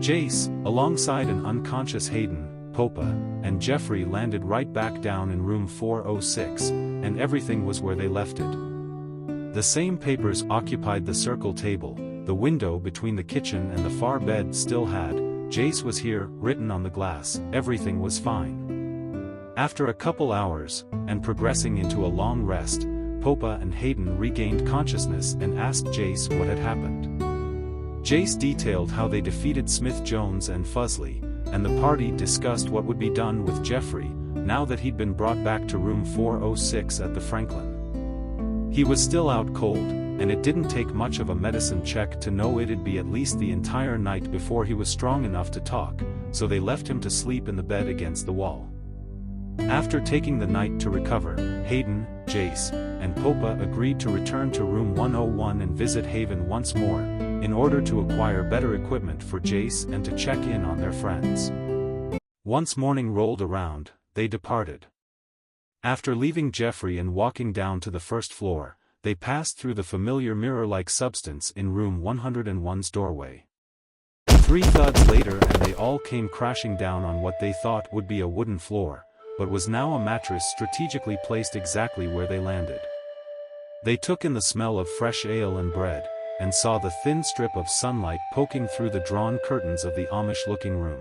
Jace, alongside an unconscious Hayden, Popa, and Geoffrey landed right back down in room 406, and everything was where they left it. The same papers occupied the circle table, the window between the kitchen and the far bed still had, "Jace was here," written on the glass. Everything was fine. After a couple hours, and progressing into a long rest, Popa and Hayden regained consciousness and asked Jace what had happened. Jace detailed how they defeated Smith Jones and Fuzzly, and the party discussed what would be done with Geoffrey, now that he'd been brought back to room 406 at the Franklin. He was still out cold, and it didn't take much of a medicine check to know it'd be at least the entire night before he was strong enough to talk, so they left him to sleep in the bed against the wall. After taking the night to recover, Hayden, Jace, and Popa agreed to return to room 101 and visit Haven once more, in order to acquire better equipment for Jace and to check in on their friends. Once morning rolled around, they departed. After leaving Geoffrey and walking down to the first floor, they passed through the familiar mirror-like substance in room 101's doorway. 3 thuds later and they all came crashing down on what they thought would be a wooden floor, but was now a mattress strategically placed exactly where they landed. They took in the smell of fresh ale and bread, and saw the thin strip of sunlight poking through the drawn curtains of the Amish-looking room.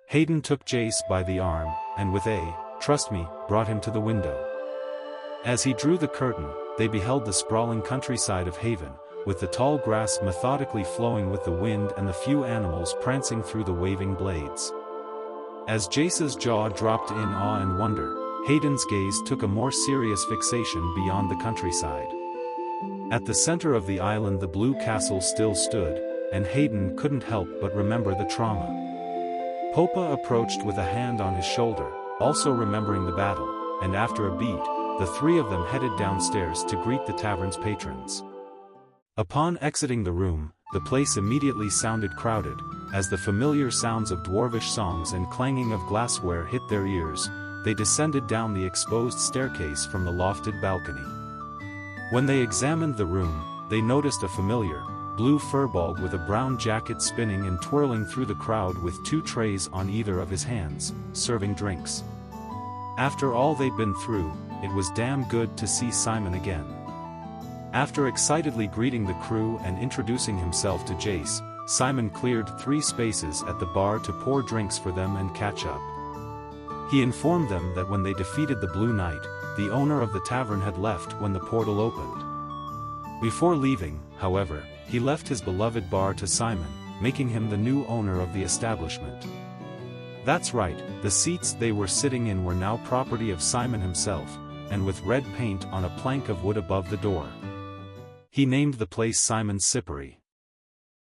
Hayden took Jace by the arm, and with a "trust me," brought him to the window. As he drew the curtain, they beheld the sprawling countryside of Haven, with the tall grass methodically flowing with the wind and the few animals prancing through the waving blades. As Jace's jaw dropped in awe and wonder, Hayden's gaze took a more serious fixation beyond the countryside. At the center of the island the blue castle still stood, and Hayden couldn't help but remember the trauma. Popa approached with a hand on his shoulder, also remembering the battle, and after a beat, the 3 of them headed downstairs to greet the tavern's patrons. Upon exiting the room, the place immediately sounded crowded, as the familiar sounds of dwarvish songs and clanging of glassware hit their ears. They descended down the exposed staircase from the lofted balcony. When they examined the room, they noticed a familiar, blue furball with a brown jacket spinning and twirling through the crowd with 2 trays on either of his hands, serving drinks. After all they'd been through, it was damn good to see Simon again. After excitedly greeting the crew and introducing himself to Jace, Simon cleared 3 spaces at the bar to pour drinks for them and catch up. He informed them that when they defeated the Blue Knight, the owner of the tavern had left when the portal opened. Before leaving, however, he left his beloved bar to Simon, making him the new owner of the establishment. That's right, the seats they were sitting in were now property of Simon himself, and with red paint on a plank of wood above the door. He named the place Simon'S Sippery.